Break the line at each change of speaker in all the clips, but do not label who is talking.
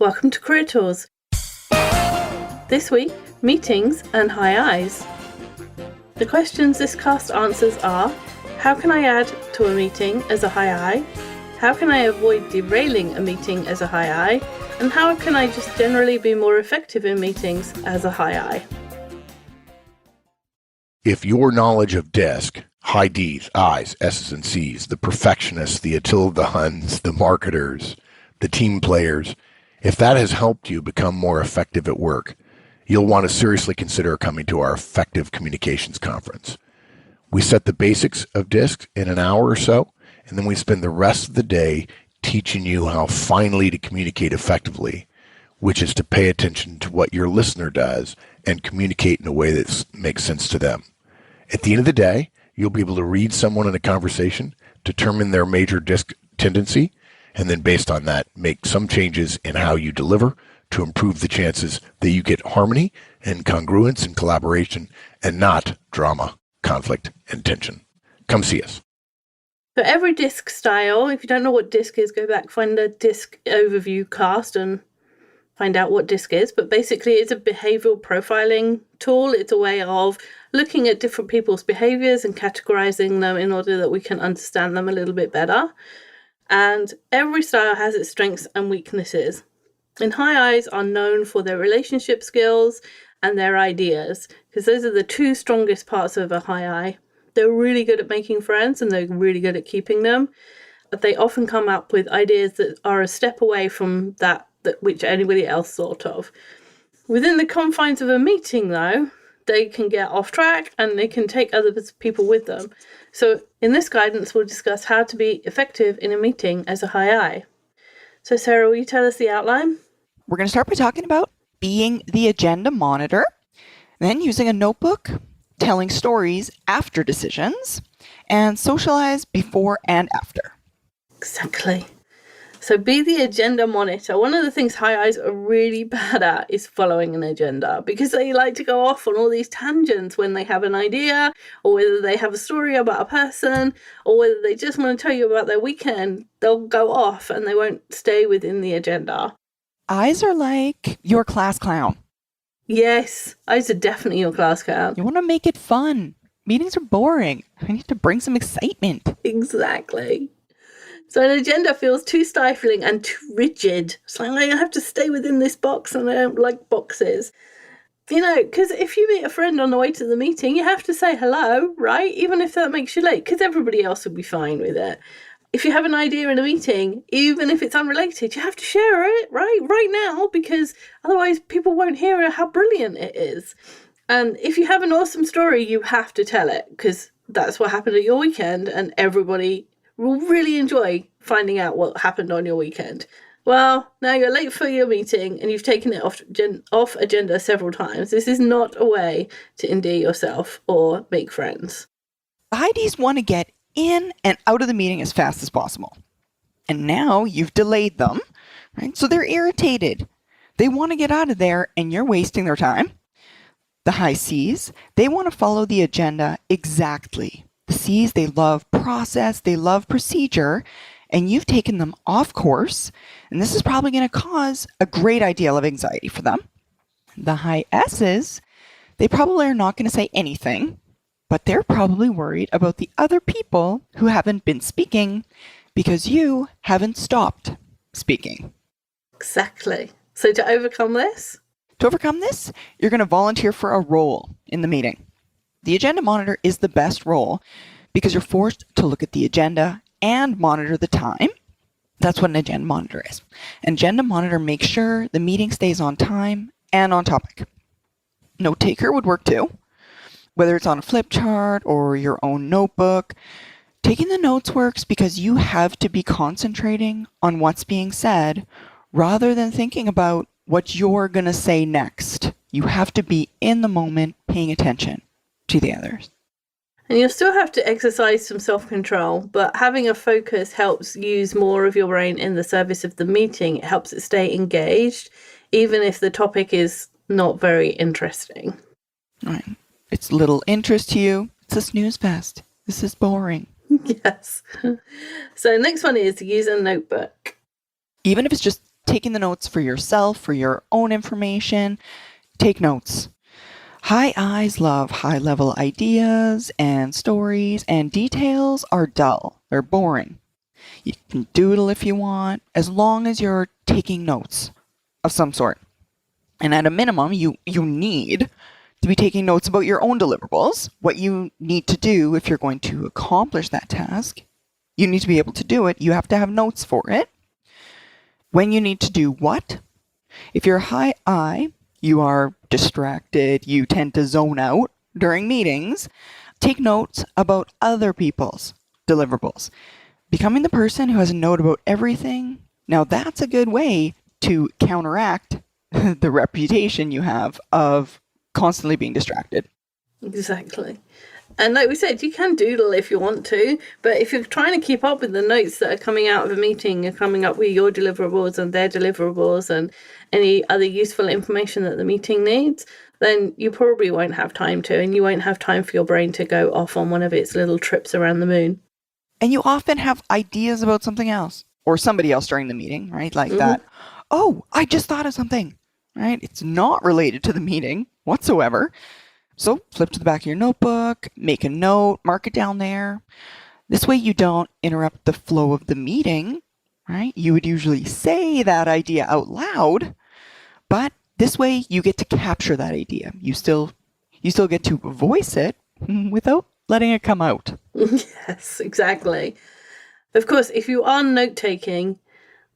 Welcome to Career Tours. This week, meetings and high eyes. The questions this cast answers are: how can I add to a meeting as a high eye? How can I avoid derailing a meeting as a high eye? And how can I just generally be more effective in meetings as a high eye?
If your knowledge of DISC, high D's, I's, S's, and C's, the perfectionists, the Attila the Huns, the marketers, the team players, if that has helped you become more effective at work, you'll want to seriously consider coming to our Effective Communications Conference. We set the basics of DISC in an hour or so, and then we spend the rest of the day teaching you how finally to communicate effectively, which is to pay attention to what your listener does and communicate in a way that makes sense to them. At the end of the day, you'll be able to read someone in a conversation, determine their major DISC tendency, and then based on that, make some changes in how you deliver to improve the chances that you get harmony and congruence and collaboration and not drama, conflict, and tension. Come see us.
For every DISC style, if you don't know what DISC is, go back, find a DISC overview cast and find out what DISC is. But basically, it's a behavioral profiling tool. It's a way of looking at different people's behaviors and categorizing them in order that we can understand them a little bit better. And every style has its strengths and weaknesses. And high eyes are known for their relationship skills and their ideas, because those are the two strongest parts of a high eye. They're really good at making friends and they're really good at keeping them. But they often come up with ideas that are a step away from that which anybody else thought of. Within the confines of a meeting, though, they can get off track and they can take other people with them. So in this guidance, we'll discuss how to be effective in a meeting as a high eye. So Sarah, will you tell us the outline?
We're going to start by talking about being the agenda monitor, then using a notebook, telling stories after decisions, and socialize before and after.
Exactly. So be the agenda monitor. One of the things high eyes are really bad at is following an agenda, because they like to go off on all these tangents when they have an idea, or whether they have a story about a person, or whether they just want to tell you about their weekend. They'll go off and they won't stay within the agenda.
Eyes are like your class clown.
Yes, eyes are definitely your class clown.
You want to make it fun. Meetings are boring. I need to bring some excitement.
Exactly. So an agenda feels too stifling and too rigid. It's like, I have to stay within this box and I don't like boxes. You know, because if you meet a friend on the way to the meeting, you have to say hello, right? Even if that makes you late, because everybody else will be fine with it. If you have an idea in a meeting, even if it's unrelated, you have to share it, right now, because otherwise people won't hear how brilliant it is. And if you have an awesome story, you have to tell it, because that's what happened at your weekend and everybody will really enjoy finding out what happened on your weekend. Well, now you're late for your meeting and you've taken it off agenda several times. This is not a way to endear yourself or make friends.
The IDs want to get in and out of the meeting as fast as possible. And now you've delayed them, right? So they're irritated. They want to get out of there and you're wasting their time. The high Cs, they want to follow the agenda exactly. The C's, they love process, they love procedure, and you've taken them off course, and this is probably going to cause a great deal of anxiety for them. The high S's, they probably are not going to say anything, but they're probably worried about the other people who haven't been speaking because you haven't stopped speaking.
Exactly. So to overcome this?
To overcome this, you're going to volunteer for a role in the meeting. The agenda monitor is the best role because you're forced to look at the agenda and monitor the time. That's what an agenda monitor is. An agenda monitor makes sure the meeting stays on time and on topic. Note taker would work too. Whether it's on a flip chart or your own notebook, taking the notes works because you have to be concentrating on what's being said rather than thinking about what you're going to say next. You have to be in the moment paying attention to the others.
And you'll still have to exercise some self-control, but having a focus helps use more of your brain in the service of the meeting. It helps it stay engaged, even if the topic is not very interesting.
Right. It's little interest to you. It's a snooze fest. This is boring.
Yes. So next one is to use a notebook.
Even if it's just taking the notes for yourself, for your own information. Take notes. High eyes love high-level ideas and stories, and details are dull. They're boring. You can doodle if you want, as long as you're taking notes of some sort. And at a minimum, you need to be taking notes about your own deliverables, what you need to do if you're going to accomplish that task. You need to be able to do it. You have to have notes for it. When you need to do what. If you're high eye, you are distracted, you tend to zone out during meetings. Take notes about other people's deliverables. Becoming the person who has a note about everything, now that's a good way to counteract the reputation you have of constantly being distracted.
Exactly. And like we said, you can doodle if you want to, but if you're trying to keep up with the notes that are coming out of a meeting, you're coming up with your deliverables and their deliverables and any other useful information that the meeting needs, then you probably won't have time to, and you won't have time for your brain to go off on one of its little trips around the moon.
And you often have ideas about something else or somebody else during the meeting, right? Like that. Oh, I just thought of something, right? It's not related to the meeting whatsoever. So flip to the back of your notebook, make a note, mark it down there. This way you don't interrupt the flow of the meeting, right? You would usually say that idea out loud, but this way you get to capture that idea. You still get to voice it without letting it come out.
Yes, exactly. Of course, if you are note-taking,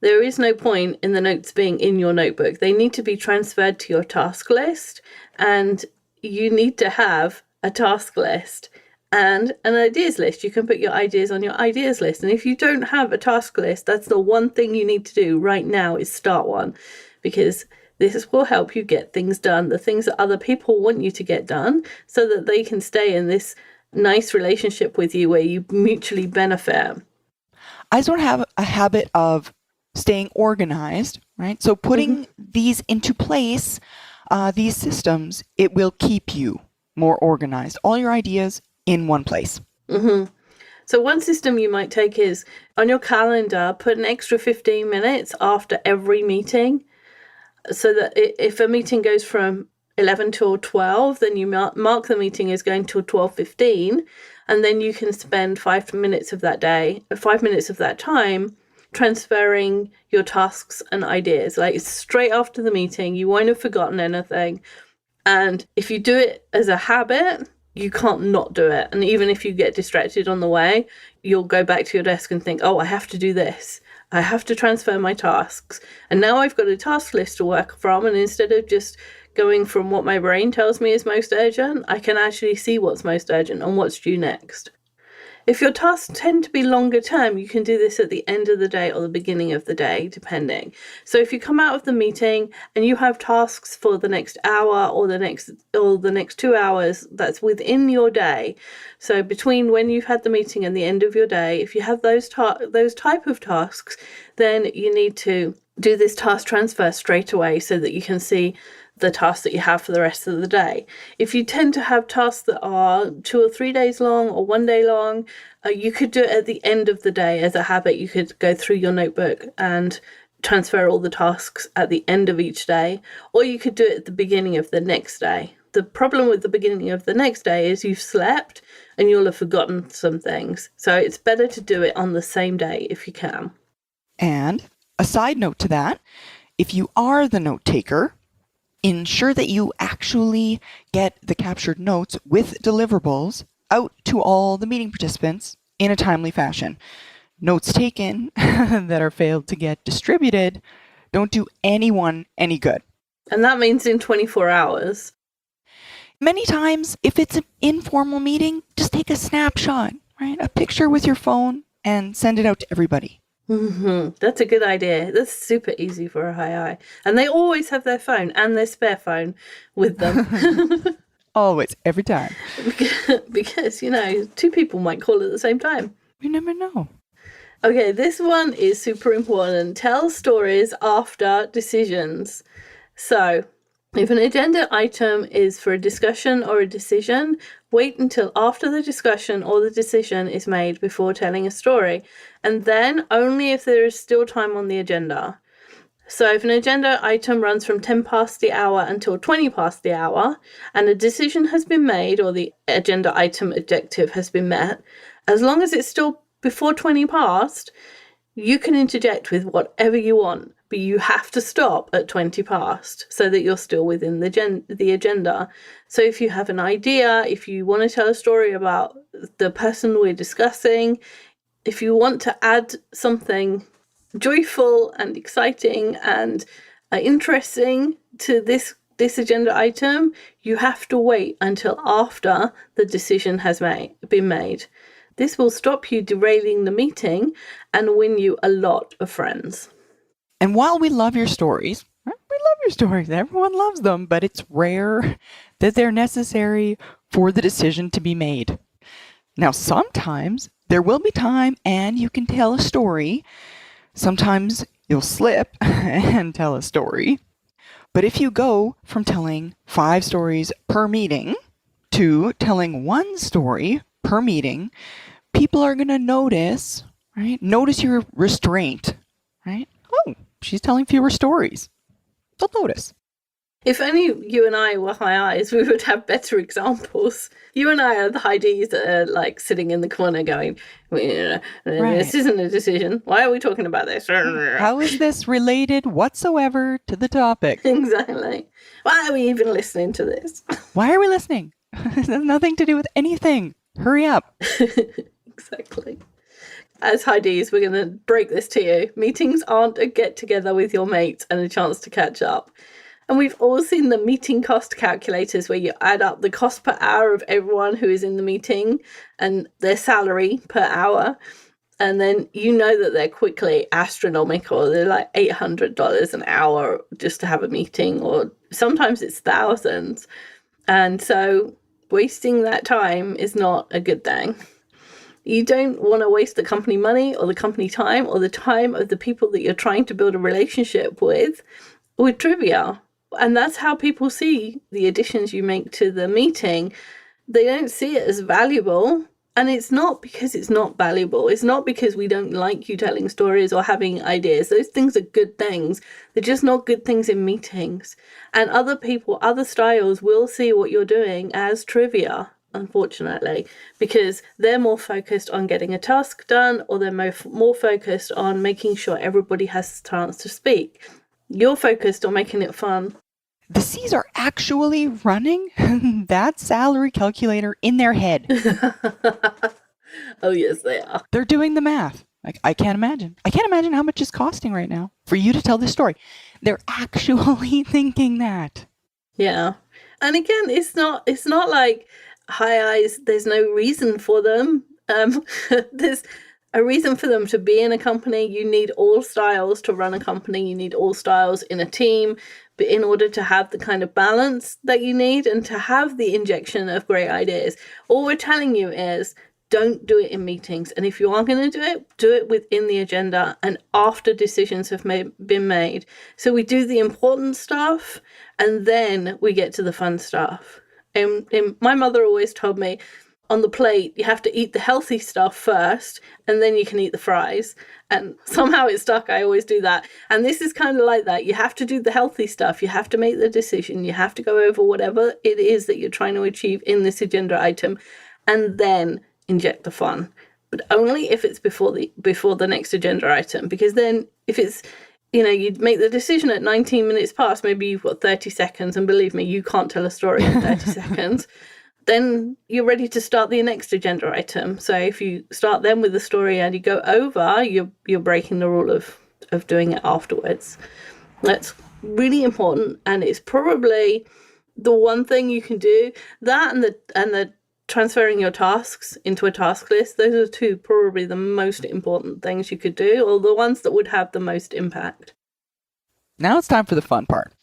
there is no point in the notes being in your notebook. They need to be transferred to your task list, and you need to have a task list and an ideas list. You can put your ideas on your ideas list. And if you don't have a task list, that's the one thing you need to do right now is start one, because this will help you get things done, the things that other people want you to get done, so that they can stay in this nice relationship with you where you mutually benefit.
I sort of have a habit of staying organized, right? So putting these into place, these systems, it will keep you more organized. All your ideas in one place.
So one system you might take is on your calendar, put an extra 15 minutes after every meeting, so that if a meeting goes from 11 till 12, then you mark the meeting as going till 12:15, and then you can spend 5 minutes of that time transferring your tasks and ideas. Like straight after the meeting, you won't have forgotten anything. And if you do it as a habit, you can't not do it. And even if you get distracted on the way, you'll go back to your desk and think, oh, I have to do this. I have to transfer my tasks. And now I've got a task list to work from. And instead of just going from what my brain tells me is most urgent, I can actually see what's most urgent and what's due next. If your tasks tend to be longer term, you can do this at the end of the day or the beginning of the day, depending. So if you come out of the meeting and you have tasks for the next hour or the next 2 hours, that's within your day. So between when you've had the meeting and the end of your day, if you have those type of tasks, then you need to do this task transfer straight away so that you can see the tasks that you have for the rest of the day. If you tend to have tasks that are 2 or 3 days long or 1 day long, you could do it at the end of the day as a habit. You could go through your notebook and transfer all the tasks at the end of each day, or you could do it at the beginning of the next day. The problem with the beginning of the next day is you've slept and you'll have forgotten some things. So it's better to do it on the same day if you can.
And a side note to that, if you are the note taker, ensure that you actually get the captured notes with deliverables out to all the meeting participants in a timely fashion. Notes taken that are failed to get distributed don't do anyone any good.
And that means in 24 hours.
Many times, if it's an informal meeting, just take a snapshot, right? A picture with your phone and send it out to everybody.
That's a good idea. That's super easy for a high eye. And they always have their phone and their spare phone with them.
Always, every time.
Because, two people might call at the same time.
You never know.
Okay, this one is super important. Tell stories after decisions. So, if an agenda item is for a discussion or a decision, wait until after the discussion or the decision is made before telling a story, and then only if there is still time on the agenda. So if an agenda item runs from 10 past the hour until 20 past the hour, and a decision has been made or the agenda item objective has been met, as long as it's still before 20 past, you can interject with whatever you want, but you have to stop at 20 past so that you're still within the agenda. So if you have an idea, if you want to tell a story about the person we're discussing, if you want to add something joyful and exciting and interesting to this agenda item, you have to wait until after the decision has been made. This will stop you derailing the meeting and win you a lot of friends.
And while we love your stories, everyone loves them, but it's rare that they're necessary for the decision to be made. Now, sometimes there will be time and you can tell a story. Sometimes you'll slip and tell a story. But if you go from telling 5 stories per meeting to telling 1 story per meeting, people are going to notice, right? Notice your restraint, right? Oh, she's telling fewer stories. They'll notice.
If only you and I were high eyes, we would have better examples. You and I are the high Ds that are like sitting in the corner going, this isn't a decision. Why are we talking about this?
How is this related whatsoever to the topic?
Exactly. Why are we even listening to this?
Why are we listening? It has nothing to do with anything. Hurry up.
Exactly. As high Ds, we're going to break this to you. Meetings aren't a get-together with your mates and a chance to catch up. And we've all seen the meeting cost calculators where you add up the cost per hour of everyone who is in the meeting and their salary per hour. And then you know that they're quickly astronomical. They're like $800 an hour just to have a meeting, or sometimes it's thousands. And so wasting that time is not a good thing. You don't want to waste the company money or the company time or the time of the people that you're trying to build a relationship with trivia. And that's how people see the additions you make to the meeting. They don't see it as valuable. And it's not because it's not valuable. It's not because we don't like you telling stories or having ideas. Those things are good things. They're just not good things in meetings. And other people, other styles will see what you're doing as trivia, unfortunately, because they're more focused on getting a task done, or they're more focused on making sure everybody has a chance to speak. You're focused on making it fun.
The C's are actually running that salary calculator in their head.
Oh, yes, they are.
They're doing the math. Like, I can't imagine. I can't imagine how much it's costing right now for you to tell this story. They're actually thinking that.
Yeah. And again, it's not like high eyes, there's no reason for them. There's a reason for them to be in a company. You need all styles to run a company. You need all styles in a team, but in order to have the kind of balance that you need and to have the injection of great ideas. All we're telling you is don't do it in meetings. And if you are going to do it within the agenda and after decisions have been made. So we do the important stuff and then we get to the fun stuff. And my mother always told me, on the plate, you have to eat the healthy stuff first, and then you can eat the fries. And somehow it stuck. I always do that. And this is kind of like that. You have to do the healthy stuff. You have to make the decision. You have to go over whatever it is that you're trying to achieve in this agenda item, and then inject the fun. But only if it's before the next agenda item. Because then if it's, you'd make the decision at 19 minutes past, maybe you've got 30 seconds, and believe me, you can't tell a story in 30 seconds. Then you're ready to start the next agenda item. So if you start them with the story and you go over, you're breaking the rule of doing it afterwards. That's really important, and it's probably the one thing you can do. That and the transferring your tasks into a task list. Those are two probably the most important things you could do, or the ones that would have the most impact.
Now it's time for the fun part.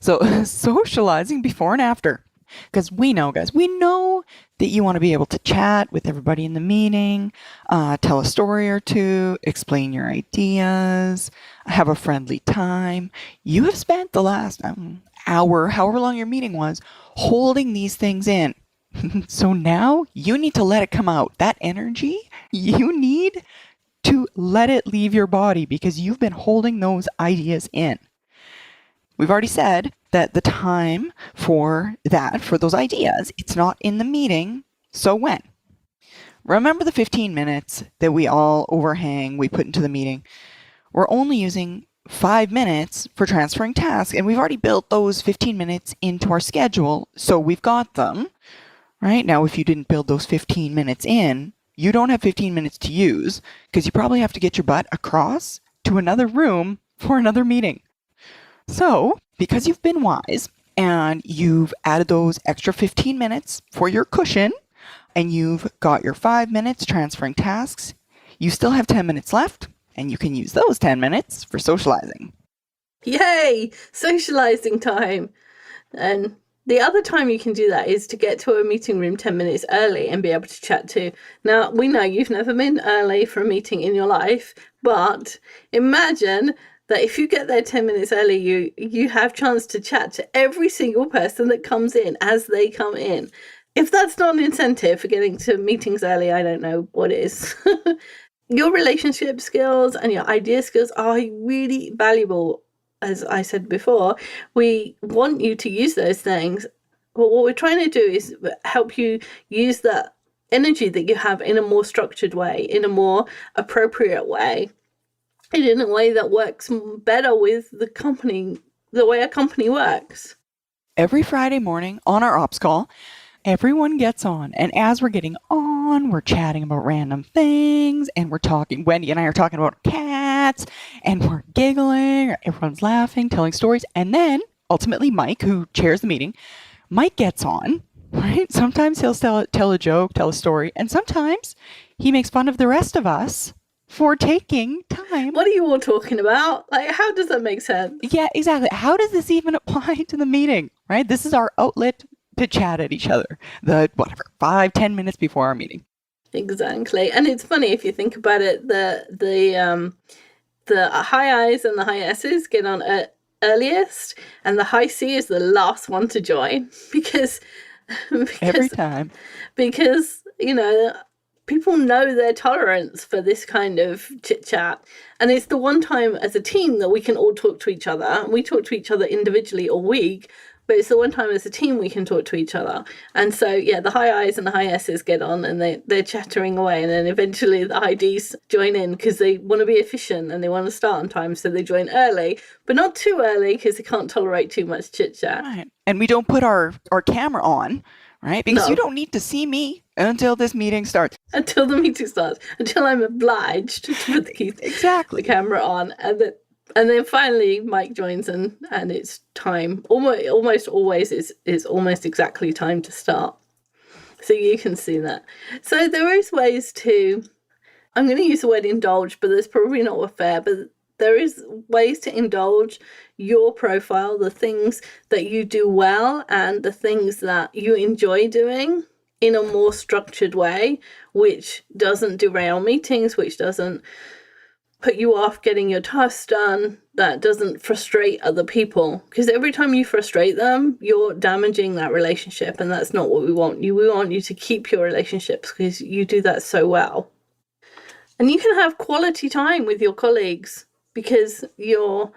So socializing before and after. Because we know, guys, we know that you want to be able to chat with everybody in the meeting, tell a story or two, explain your ideas, have a friendly time. You have spent the last hour, however long your meeting was, holding these things in. So now you need to let it come out. That energy, you need to let it leave your body because you've been holding those ideas in. We've already said that the time for those ideas, it's not in the meeting. So when? Remember the 15 minutes that we all overhang, we put into the meeting. We're only using 5 minutes for transferring tasks, and we've already built those 15 minutes into our schedule, so we've got them. Right? Now, if you didn't build those 15 minutes in, you don't have 15 minutes to use because you probably have to get your butt across to another room for another meeting. So, because you've been wise and you've added those extra 15 minutes for your cushion and you've got your 5 minutes transferring tasks, you still have 10 minutes left and you can use those 10 minutes for socializing.
Yay! Socializing time. And the other time you can do that is to get to a meeting room 10 minutes early and be able to chat to. Now, we know you've never been early for a meeting in your life, but imagine that if you get there 10 minutes early, you have chance to chat to every single person that comes in as they come in. If that's not an incentive for getting to meetings early, I don't know what is. Your relationship skills and your idea skills are really valuable. As I said before, we want you to use those things. But what we're trying to do is help you use that energy that you have in a more structured way, in a more appropriate way, and in a way that works better with the company, the way a company works.
Every Friday morning on our ops call, everyone gets on. And as we're getting on, we're chatting about random things. And we're talking, Wendy and I are talking about cats. And we're giggling. Everyone's laughing, telling stories. And then, ultimately, Mike, who chairs the meeting, Mike gets on, right? Sometimes he'll tell a joke, tell a story. And sometimes he makes fun of the rest of us for taking time.
What are you all talking about? Like, how does that make sense?
Yeah, exactly. How does this even apply to the meeting, right? This is our outlet to chat at each other, 5-10 minutes before our meeting.
Exactly. And it's funny if you think about it, the high I's and the high S's get on earliest, and the high C is the last one to join because
every time.
Because, people know their tolerance for this kind of chit chat. And it's the one time as a team that we can all talk to each other. We talk to each other individually all week, but it's the one time as a team we can talk to each other. And so, yeah, the high I's and the high S's get on and they're chattering away. And then eventually the high D's join in because they want to be efficient and they want to start on time. So they join early, but not too early because they can't tolerate too much chit chat.
Right. And we don't put our camera on, right? Because you don't need to see me until this meeting starts.
Until the meeting starts. Until I'm obliged to put the camera on. And then finally Mike joins and it's time. Almost always is almost exactly time to start. So you can see that. So there is ways to, I'm going to use the word indulge, but that's probably not fair, but there is ways to indulge your profile, the things that you do well and the things that you enjoy doing in a more structured way, which doesn't derail meetings, which doesn't put you off getting your tasks done, that doesn't frustrate other people. Because every time you frustrate them, you're damaging that relationship, and that's not what we want. We want you to keep your relationships because you do that so well. And you can have quality time with your colleagues because you're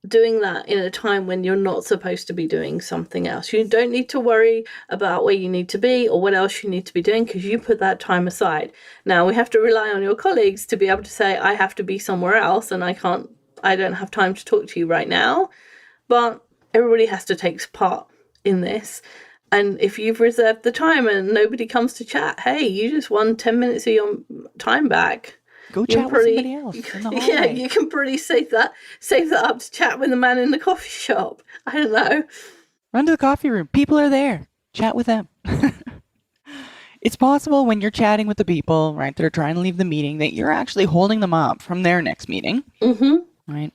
doing that in a time when you're not supposed to be doing something else. You don't need to worry about where you need to be or what else you need to be doing because you put that time aside. Now, we have to rely on your colleagues to be able to say, I have to be somewhere else and I don't have time to talk to you right now. But everybody has to take part in this. And if you've reserved the time and nobody comes to chat, hey, you just won 10 minutes of your time back.
Go chat with somebody else in the hallway.
Yeah, you can pretty save that up to chat with the man in the coffee shop. I don't know.
Run to the coffee room. People are there. Chat with them. It's possible when you're chatting with the people, right, that are trying to leave the meeting, that you're actually holding them up from their next meeting.
Mm-hmm.
Right?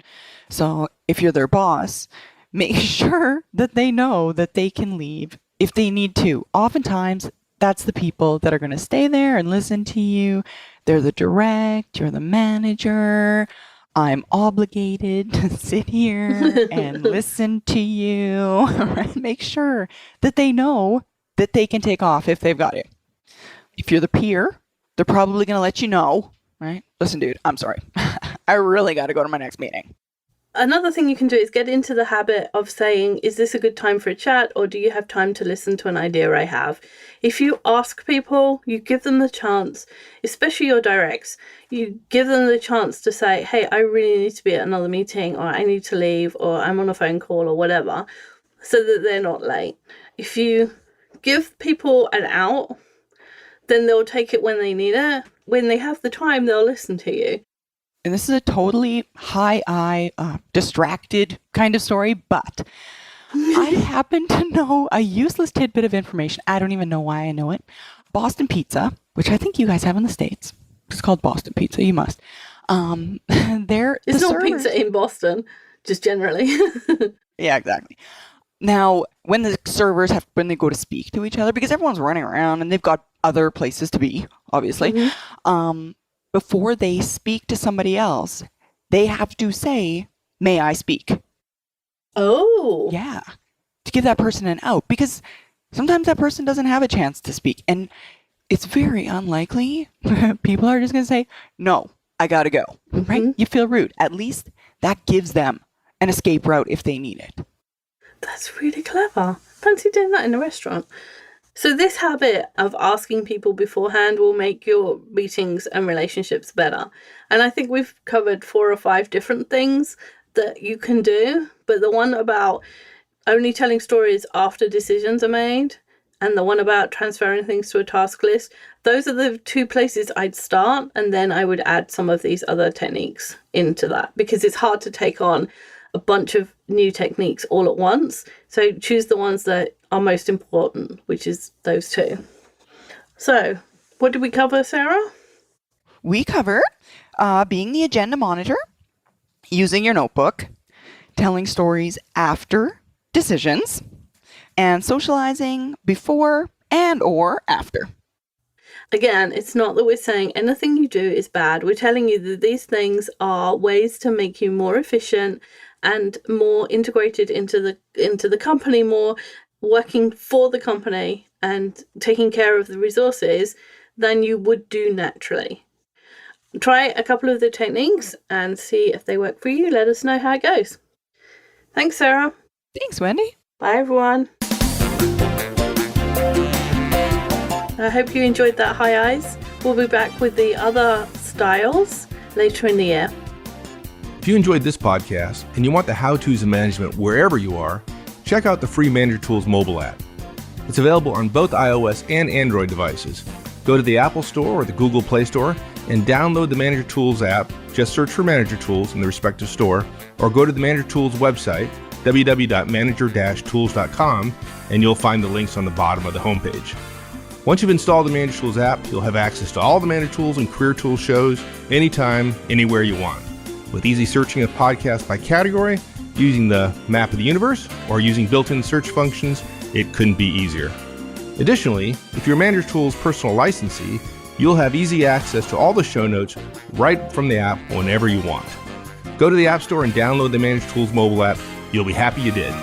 So if you're their boss, make sure that they know that they can leave if they need to. Oftentimes, that's the people that are going to stay there and listen to you. They're the direct, you're the manager. I'm obligated to sit here and listen to you. Right? Make sure that they know that they can take off if they've got it. If you're the peer, they're probably going to let you know, right? listen, dude, I'm sorry. I really got to go to my next meeting.
Another thing you can do is get into the habit of saying, is this a good time for a chat, or do you have time to listen to an idea I have? If you ask people, you give them the chance, especially your directs, you give them the chance to say, hey, I really need to be at another meeting, or I need to leave, or I'm on a phone call, or whatever, so that they're not late. If you give people an out, then they'll take it when they need it. When they have the time, they'll listen to you.
And this is a totally distracted kind of story, but I happen to know a useless tidbit of information. I don't even know why I know it. Boston Pizza, which I think you guys have in the States. It's called Boston Pizza. You must.
It's not pizza in Boston, just generally.
Yeah, exactly. Now, when the servers when they go to speak to each other, because everyone's running around and they've got other places to be, obviously, before they speak to somebody else, they have to say, may I speak?
Oh.
Yeah. To give that person an out, because sometimes that person doesn't have a chance to speak. And it's very unlikely people are just going to say, no, I got to go. Right? You feel rude. At least that gives them an escape route if they need it.
That's really clever. Fancy doing that in a restaurant. So this habit of asking people beforehand will make your meetings and relationships better. And I think we've covered 4 or 5 different things that you can do. But the one about only telling stories after decisions are made, and the one about transferring things to a task list, those are the 2 places I'd start. And then I would add some of these other techniques into that, because it's hard to take on a bunch of new techniques all at once. So choose the ones that are most important, which is those 2. So what did we cover, Sarah?
We cover being the agenda monitor, using your notebook, telling stories after decisions, and socializing before and or after.
Again, it's not that we're saying anything you do is bad. We're telling you that these things are ways to make you more efficient and more integrated into the company, more working for the company and taking care of the resources than you would do naturally. Try a couple of the techniques and see if they work for you. Let us know how it goes. Thanks, Sarah.
Thanks, Wendy.
Bye, everyone. I hope you enjoyed that high eyes. We'll be back with the other styles later in the year.
If you enjoyed this podcast and you want the how-tos of management wherever you are, check out the free Manager Tools mobile app. It's available on both iOS and Android devices. Go to the Apple Store or the Google Play Store and download the Manager Tools app. Just search for Manager Tools in the respective store, or go to the Manager Tools website, www.manager-tools.com, and you'll find the links on the bottom of the homepage. Once you've installed the Manager Tools app, you'll have access to all the Manager Tools and Career Tools shows anytime, anywhere you want. With easy searching of podcasts by category, using the map of the universe, or using built-in search functions, it couldn't be easier. Additionally, if you're a Manager Tools personal licensee, you'll have easy access to all the show notes right from the app whenever you want. Go to the App Store and download the Manager Tools mobile app. You'll be happy you did.